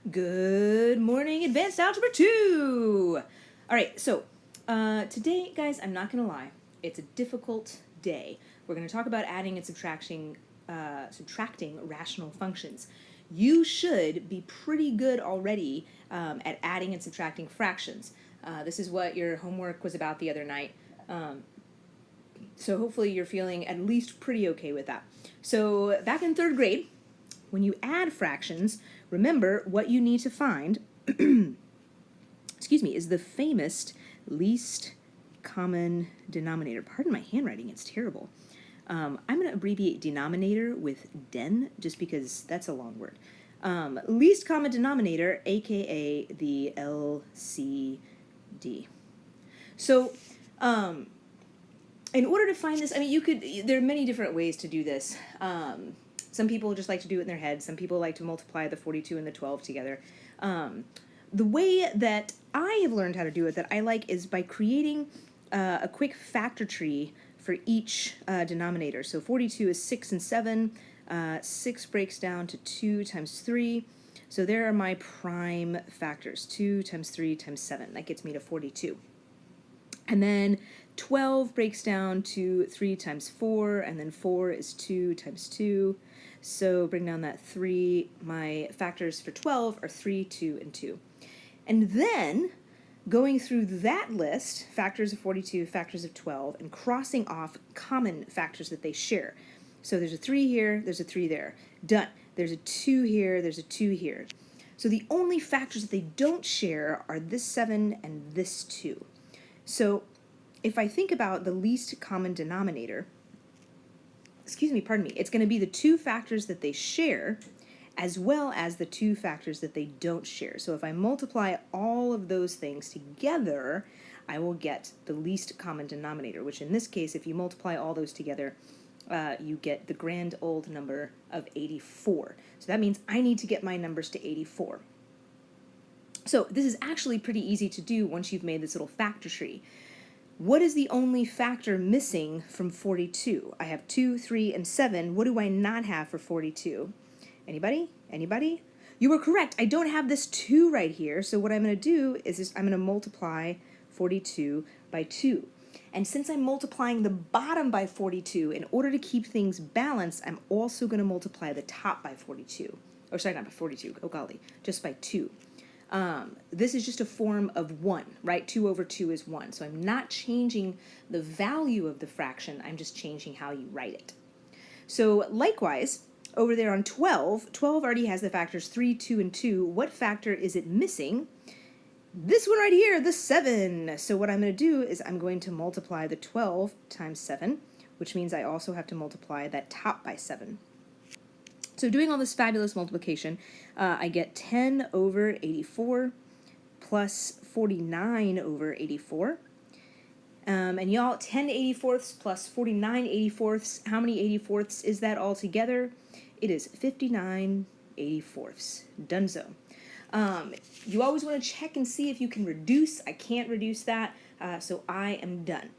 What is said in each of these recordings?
Good morning, Advanced Algebra 2! Alright, so today, guys, I'm not going to lie, it's a difficult day. We're going to talk about adding and subtracting rational functions. You should be pretty good already at adding and subtracting fractions. This is what your homework was about the other night. So hopefully you're feeling at least pretty okay with that. So back in third grade, when you add fractions, remember what you need to find, is the famous least common denominator. Pardon my handwriting, it's terrible. I'm going to abbreviate denominator with den, just because that's a long word. Least common denominator, aka the LCD. So, in order to find this, there are many different ways to do this. Some people just like to do it in their head. Some people like to multiply the 42 and the 12 together. The way that I have learned how to do it that I like is by creating a quick factor tree for each denominator. So 42 is 6 and 7. 6 breaks down to 2 times 3. So there are my prime factors, 2 times 3 times 7. That gets me to 42. And then 12 breaks down to 3 times 4, and then 4 is 2 times 2. So bring down that 3. My factors for 12 are 3, 2, and 2. And then going through that list, factors of 42, factors of 12, and crossing off common factors that they share. So there's a 3 here, there's a 3 there. Done. There's a 2 here, there's a 2 here. So the only factors that they don't share are this 7 and this 2. So if I think about the least common denominator, it's going to be the 2 factors that they share as well as the 2 factors that they don't share. So if I multiply all of those things together, I will get the least common denominator, which in this case, if you multiply all those together, you get the grand old number of 84. So that means I need to get my numbers to 84. So this is actually pretty easy to do once you've made this little factor tree. What is the only factor missing from 42? I have 2, 3, and 7. What do I not have for 42? Anybody? Anybody? You were correct. I don't have this 2 right here. So what I'm going to do is I'm going to multiply 42 by 2. And since I'm multiplying the bottom by 42, in order to keep things balanced, I'm also going to multiply the top by 42. Or sorry, not by 42. Oh, golly. Just by 2. This is just a form of 1, right? 2 over 2 is 1. So I'm not changing the value of the fraction. I'm just changing how you write it. So likewise, over there on 12, 12 already has the factors 3, 2, and 2. What factor is it missing? This one right here, the 7. So what I'm going to do is I'm going to multiply the 12 times 7, which means I also have to multiply that top by 7. So doing all this fabulous multiplication, I get 10 over 84 plus 49 over 84. And y'all, 10 84ths plus 49 84ths, how many 84ths is that all together? It is 59 84ths. Donezo. You always want to check and see if you can reduce. I can't reduce that, so I am done.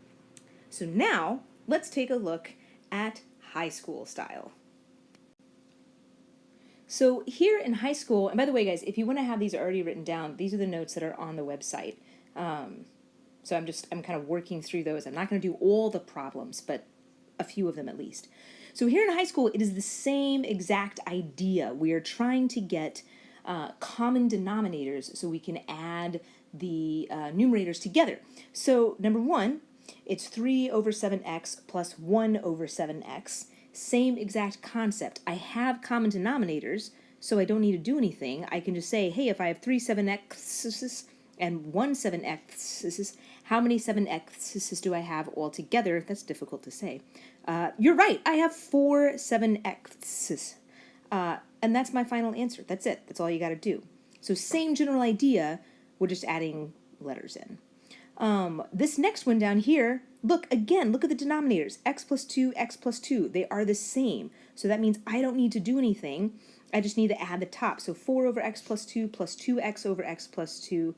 So now, let's take a look at high school style. So here in high school, and by the way, guys, if you want to have these already written down, these are the notes that are on the website. So I'm kind of working through those. I'm not going to do all the problems, but a few of them at least. So here in high school, it is the same exact idea. We are trying to get common denominators so we can add the numerators together. So number 1, it's 3 over 7x plus 1 over 7x. Same exact concept. I have common denominators, so I don't need to do anything. I can just say, hey, if I have 3 7x's and 1 7x's, how many 7x's do I have altogether? That's difficult to say. You're right, I have 4 7x's. And that's my final answer. That's it. That's all you got to do. So same general idea, we're just adding letters in. This next one down here, look at the denominators, x plus 2, x plus 2. They are the same. So that means I don't need to do anything. I just need to add the top. So 4 over x plus 2 plus 2x over x plus 2,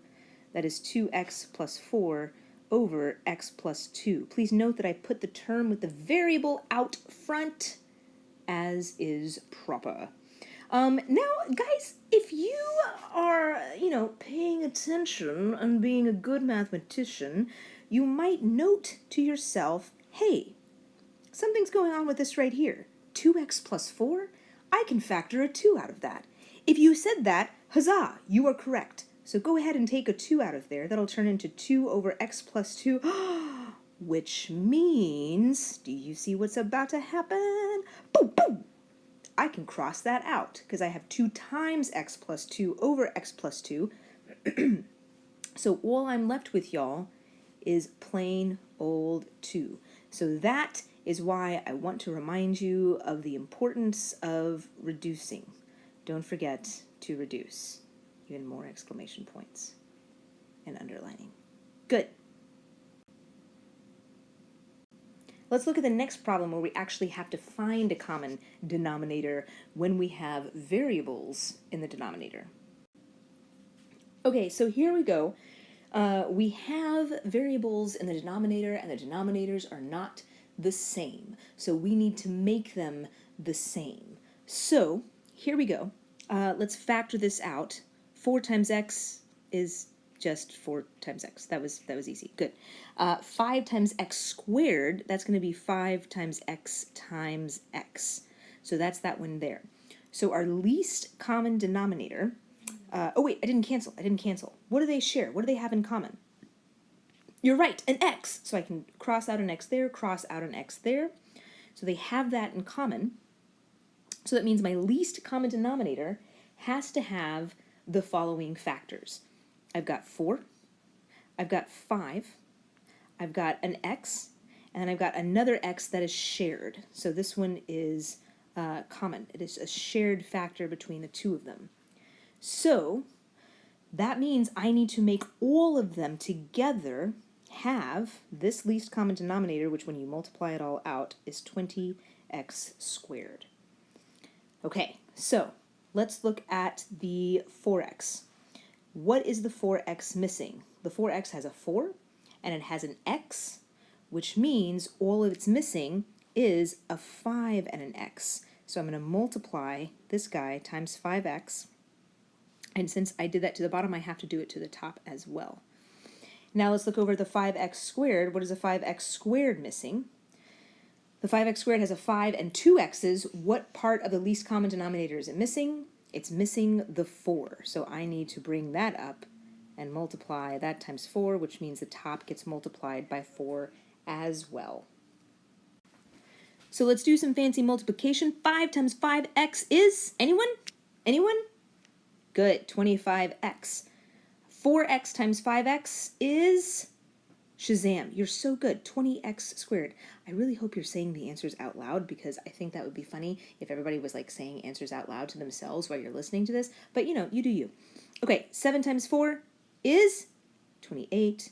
that is 2x plus 4 over x plus 2. Please note that I put the term with the variable out front, as is proper. Now, guys, if you attention and being a good mathematician, you might note to yourself, hey, something's going on with this right here. 2x plus 4? I can factor a 2 out of that. If you said that, huzzah, you are correct. So go ahead and take a 2 out of there. That'll turn into 2 over x plus 2, which means, do you see what's about to happen? Boom, boom! I can cross that out because I have 2 times x plus 2 over x plus 2. So all I'm left with, y'all, is plain old 2. So that is why I want to remind you of the importance of reducing. Don't forget to reduce. Even more exclamation points and underlining. Good. Let's look at the next problem where we actually have to find a common denominator when we have variables in the denominator. Okay, so here we go. We have variables in the denominator, and the denominators are not the same. So we need to make them the same. So here we go. Let's factor this out. 4 times x is just 4 times x. That was easy. Good. 5 times x squared, that's going to be 5 times x times x. So that's that one there. So our least common denominator, oh wait, I didn't cancel. What do they share? What do they have in common? You're right, an x. So I can cross out an x there, cross out an x there. So they have that in common. So that means my least common denominator has to have the following factors. I've got 4, I've got 5, I've got an x, and then I've got another x that is shared. So this one is common. It is a shared factor between the two of them. So that means I need to make all of them together have this least common denominator, which when you multiply it all out is 20x squared. Okay, so let's look at the 4x. What is the 4x missing? The 4x has a 4, and it has an x, which means all it's missing is a 5 and an x. So I'm going to multiply this guy times 5x, and since I did that to the bottom, I have to do it to the top as well. Now let's look over the 5x squared. What is a 5x squared missing? The 5x squared has a 5 and 2 x's. What part of the least common denominator is it missing? It's missing the 4. So I need to bring that up and multiply that times 4, which means the top gets multiplied by 4 as well. So let's do some fancy multiplication. 5 times 5x is, anyone? Anyone? Good, 25x. 4x times 5x is, Shazam, you're so good, 20x squared. I really hope you're saying the answers out loud because I think that would be funny if everybody was like saying answers out loud to themselves while you're listening to this. But you know, you do you. Okay, 7 times 4 is 28.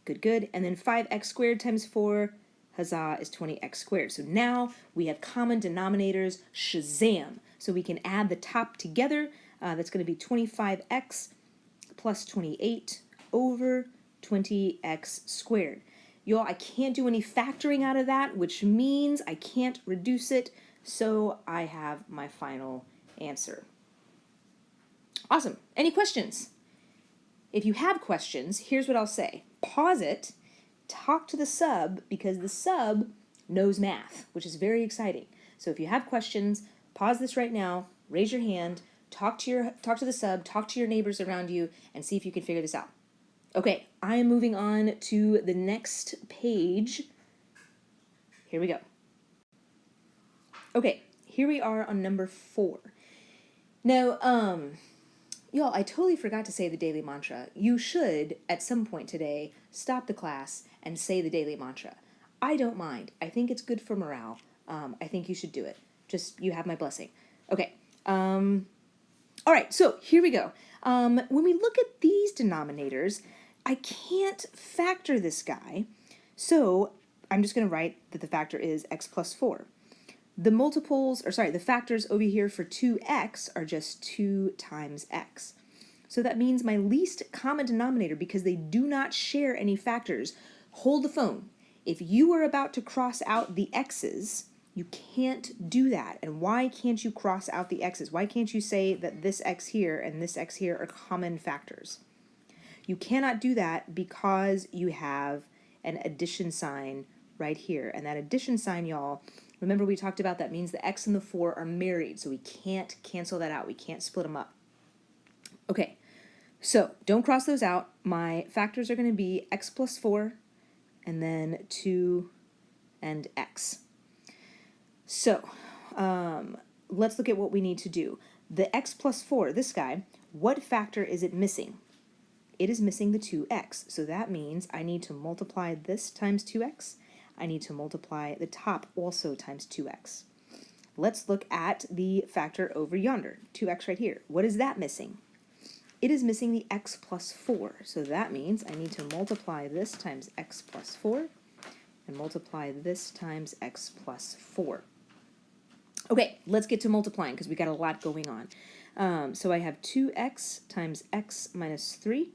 Good, good. And then 5x squared times 4, huzzah, is 20x squared. So now we have common denominators, Shazam. So we can add the top together. That's going to be 25x plus 28 over 20x squared. Y'all, I can't do any factoring out of that, which means I can't reduce it, so I have my final answer. Awesome. Any questions? If you have questions, here's what I'll say. Pause it, talk to the sub, because the sub knows math, which is very exciting. So if you have questions, pause this right now, raise your hand, talk to the sub, talk to your neighbors around you, and see if you can figure this out. Okay, I am moving on to the next page. Here we go. Okay, here we are on number 4. Now, y'all, I totally forgot to say the daily mantra. You should, at some point today, stop the class and say the daily mantra. I don't mind. I think it's good for morale. I think you should do it. Just, you have my blessing. Okay. All right, so here we go. When we look at these denominators, I can't factor this guy, so I'm just going to write that the factor is x plus 4. The factors over here for 2x are just 2 times x. So that means my least common denominator, because they do not share any factors, hold the phone. If you are about to cross out the x's, you can't do that. And why can't you cross out the x's? Why can't you say that this x here and this x here are common factors? You cannot do that because you have an addition sign right here. And that addition sign, y'all, remember we talked about that means the x and the 4 are married, so we can't cancel that out. We can't split them up. Okay, so don't cross those out. My factors are going to be x plus 4, and then 2 and x. So let's look at what we need to do. The x plus 4, this guy, what factor is it missing? It is missing the 2x. So that means I need to multiply this times 2x. I need to multiply the top also times 2x. Let's look at the factor over yonder, 2x right here. What is that missing? It is missing the x plus 4. So that means I need to multiply this times x plus 4 and multiply this times x plus 4. Okay, let's get to multiplying because we got a lot going on. So I have 2x times x minus 3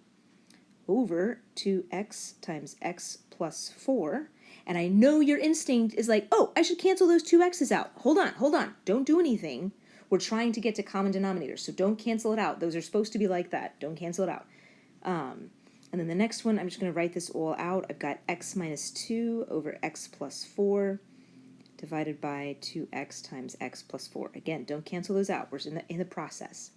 over 2x times x plus 4. And I know your instinct is like, oh, I should cancel those 2x's out. Hold on. Don't do anything. We're trying to get to common denominators, so don't cancel it out. Those are supposed to be like that. Don't cancel it out. And then the next one, I'm just going to write this all out. I've got x minus 2 over x plus 4 divided by 2x times x plus 4. Again, don't cancel those out. We're in the process.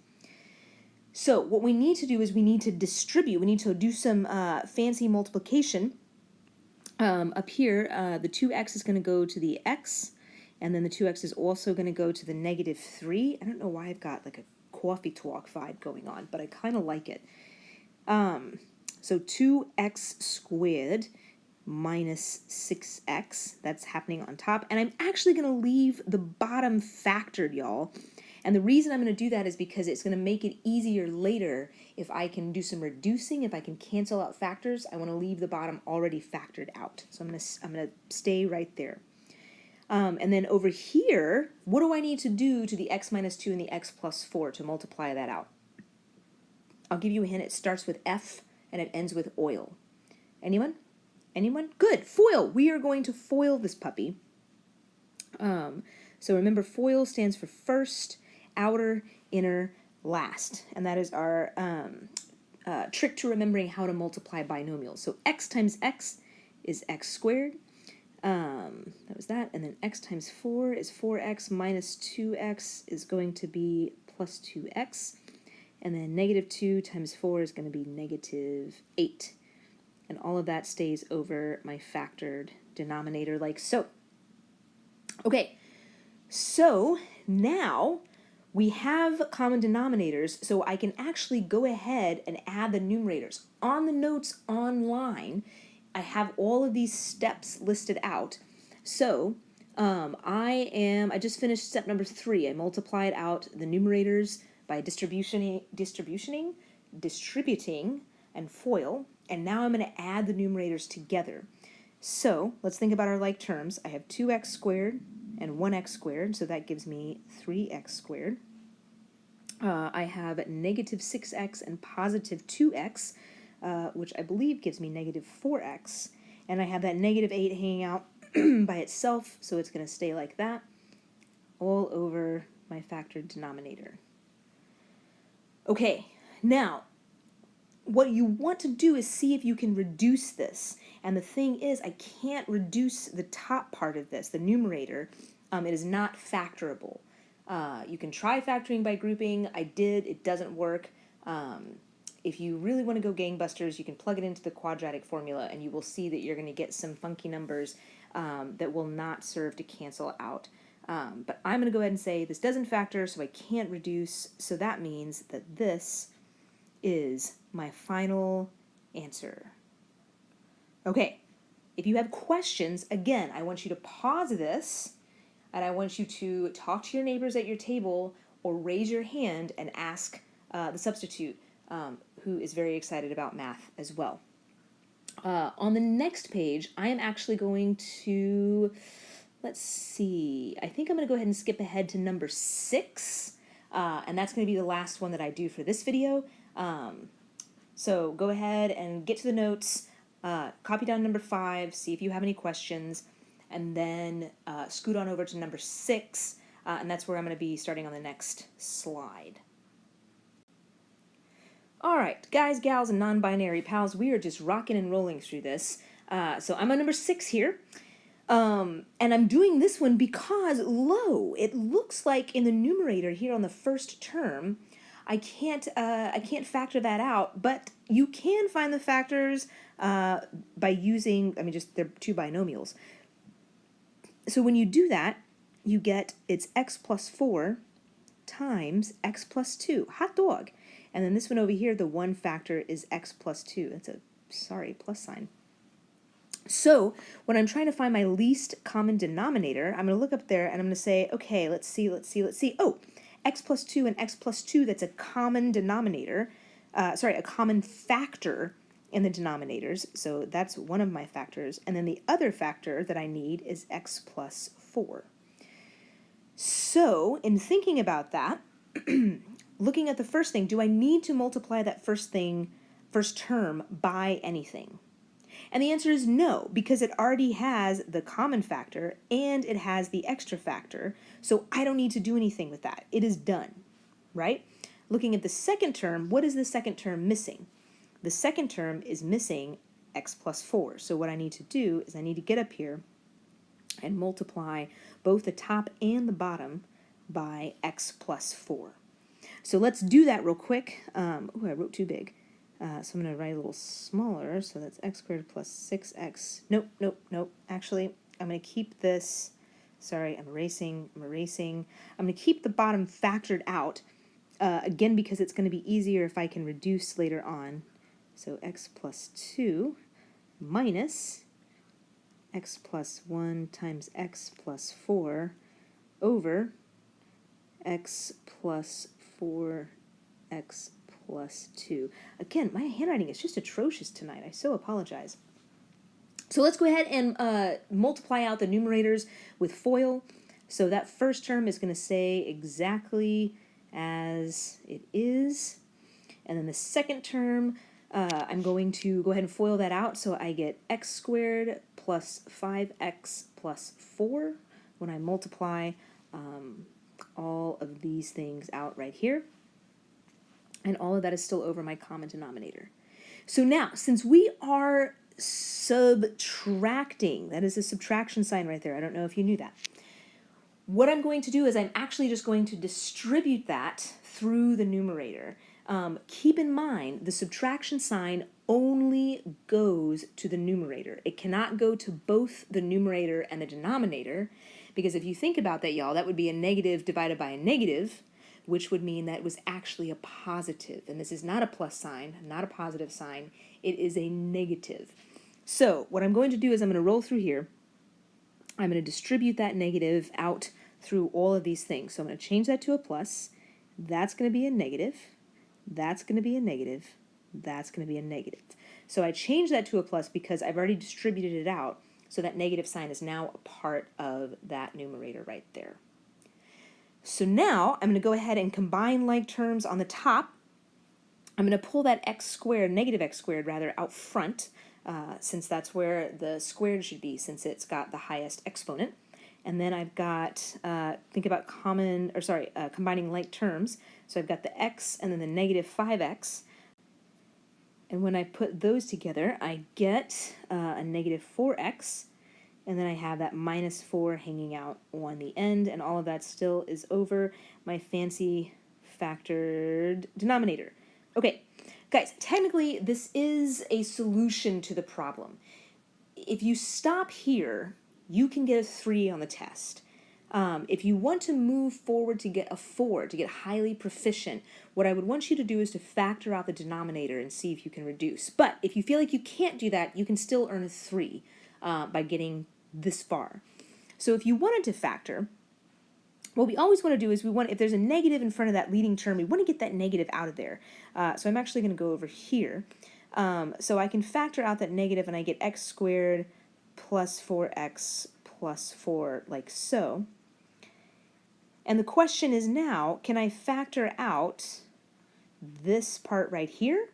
So what we need to do is we need to distribute. We need to do some fancy multiplication. Up here, the 2x is going to go to the x, and then the 2x is also going to go to the negative 3. I don't know why I've got like a coffee talk vibe going on, but I kind of like it. So 2x squared minus 6x, that's happening on top. And I'm actually going to leave the bottom factored, y'all. And the reason I'm going to do that is because it's going to make it easier later if I can do some reducing, if I can cancel out factors. I want to leave the bottom already factored out. So I'm going to stay right there. And then over here, what do I need to do to the x minus 2 and the x plus 4 to multiply that out? I'll give you a hint. It starts with F and it ends with oil. Anyone? Anyone? Good. Foil. We are going to foil this puppy. So remember, FOIL stands for first, outer, inner, last. And that is our trick to remembering how to multiply binomials. So x times x is x squared. That was that. And then x times 4 is 4x minus 2x is going to be plus 2x. And then negative 2 times 4 is going to be negative 8. And all of that stays over my factored denominator like so. Okay, so now we have common denominators, so I can actually go ahead and add the numerators. On the notes online, I have all of these steps listed out. So I just finished step number 3. I multiplied out the numerators by distributing, and FOIL, and now I'm going to add the numerators together. So let's think about our like terms. I have 2x squared and 1x squared, so that gives me 3x squared. I have negative 6x and positive 2x, which I believe gives me negative 4x. And I have that negative 8 hanging out by itself, so it's going to stay like that all over my factored denominator. Okay, now what you want to do is see if you can reduce this. And the thing is, I can't reduce the top part of this, the numerator. It is not factorable. You can try factoring by grouping. I did. It doesn't work. If you really want to go gangbusters, you can plug it into the quadratic formula, and you will see that you're going to get some funky numbers that will not serve to cancel out. But I'm going to go ahead and say this doesn't factor, so I can't reduce. So that means that this is my final answer. Okay, if you have questions, again, I want you to pause this, and I want you to talk to your neighbors at your table or raise your hand and ask the substitute, who is very excited about math as well. On the next page, I am actually going to, let's see, I think I'm going to go ahead and skip ahead to number 6, and that's going to be the last one that I do for this video. So go ahead and get to the notes, copy down number 5, see if you have any questions, and then scoot on over to number 6, and that's where I'm going to be starting on the next slide. All right, guys, gals, and non-binary pals, we are just rocking and rolling through this. So I'm on number 6 here. And I'm doing this one because, it looks like in the numerator here on the first term, I can't factor that out, but you can find the factors by using, they're two binomials. So when you do that, you get it's x plus 4 times x plus 2. Hot dog. And then this one over here, the one factor is x plus 2. That's a, plus sign. So when I'm trying to find my least common denominator, I'm going to look up there and I'm going to say, okay, let's see. Oh, x plus 2 and x plus 2, that's a common denominator. A common factor in the denominators. So that's one of my factors. And then the other factor that I need is x plus 4. So in thinking about that, looking at the first thing, do I need to multiply that first term by anything? And the answer is no, because it already has the common factor and it has the extra factor, so I don't need to do anything with that. It is done, right? Looking at the second term, what is the second term missing? The second term is missing x plus 4. So what I need to do is I need to get up here and multiply both the top and the bottom by x plus 4. So let's do that real quick. I wrote too big. So I'm going to write a little smaller. So that's x squared plus 6x. Nope. Actually, I'm going to keep this. Sorry, I'm erasing. I'm going to keep the bottom factored out, again, because it's going to be easier if I can reduce later on. So x plus 2 minus x plus 1 times x plus 4 over x plus 4x plus 2. Again, my handwriting is just atrocious tonight. I so apologize. So let's go ahead and multiply out the numerators with FOIL. So that first term is going to stay exactly as it is. And then the second term, I'm going to go ahead and FOIL that out. So I get x squared plus 5x plus 4 when I multiply all of these things out right here. And all of that is still over my common denominator. So now, since we are subtracting, that is a subtraction sign right there. I don't know if you knew that. What I'm going to do is I'm actually just going to distribute that through the numerator. Keep in mind, the subtraction sign only goes to the numerator. It cannot go to both the numerator and the denominator, because if you think about that, y'all, that would be a negative divided by a negative, which would mean that it was actually a positive. And this is not a plus sign, not a positive sign. It is a negative. So what I'm going to do is I'm going to roll through here. I'm going to distribute that negative out through all of these things. So I'm going to change that to a plus. That's going to be a negative. That's going to be a negative. That's going to be a negative. So I changed that to a plus because I've already distributed it out. So that negative sign is now a part of that numerator right there. So now I'm going to go ahead and combine like terms on the top. I'm going to pull that negative x squared rather, out front, since that's where the squared should be, since it's got the highest exponent. And then I've got, think about combining like terms. So I've got the x and then the negative 5x. And when I put those together, I get a negative 4x. And then I have that minus 4 hanging out on the end, and all of that still is over my fancy factored denominator. Okay, guys, technically this is a solution to the problem. If you stop here, you can get a 3 on the test. If you want to move forward to get a 4, to get highly proficient, what I would want you to do is to factor out the denominator and see if you can reduce. But if you feel like you can't do that, you can still earn a 3 by getting this far. So if you wanted to factor, what we always want to do is if there's a negative in front of that leading term, we want to get that negative out of there. So I'm actually going to go over here. So I can factor out that negative and I get x squared plus 4x plus 4 like so. And the question is now, can I factor out this part right here?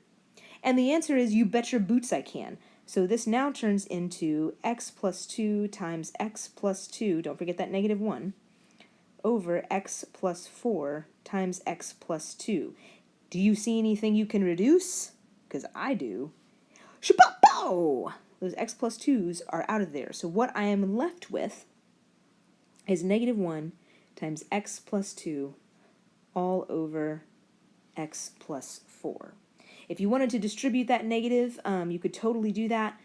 And the answer is, you bet your boots I can. So this now turns into x plus 2 times x plus 2, don't forget that negative 1, over x plus 4 times x plus 2. Do you see anything you can reduce? Because I do. Shapopo! Those x plus 2's are out of there. So what I am left with is negative 1 times x plus 2 all over x plus 4. If you wanted to distribute that negative, you could totally do that.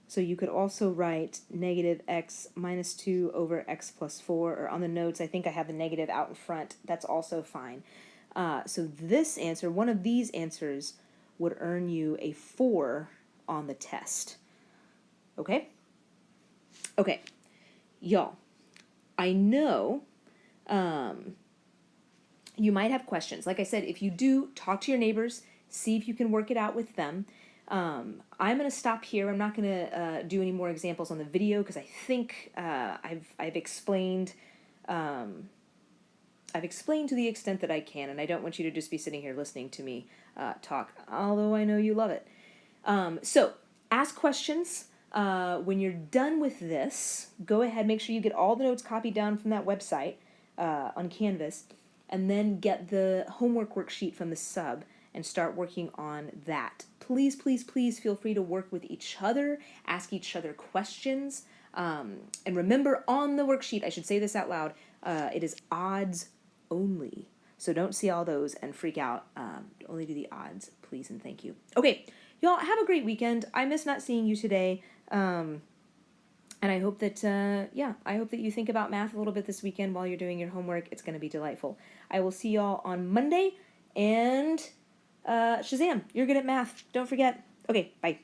So you could also write negative x minus 2 over x plus 4, or on the notes, I think I have the negative out in front. That's also fine. So this answer, one of these answers, would earn you a 4 on the test. Okay? Okay. Y'all, I know you might have questions. Like I said, if you do, talk to your neighbors, see if you can work it out with them. I'm going to stop here. I'm not going to do any more examples on the video because I think I've explained to the extent that I can, and I don't want you to just be sitting here listening to me talk, although I know you love it. So ask questions. When you're done with this, go ahead, make sure you get all the notes copied down from that website on Canvas, and then get the homework worksheet from the sub and start working on that. Please, please, please feel free to work with each other, ask each other questions, and remember on the worksheet, I should say this out loud, it is odds only. So don't see all those and freak out. Only do the odds, please and thank you. Okay, y'all have a great weekend. I miss not seeing you today. And I hope that, I hope that you think about math a little bit this weekend while you're doing your homework. It's going to be delightful. I will see y'all on Monday, and Shazam, you're good at math. Don't forget. Okay, bye.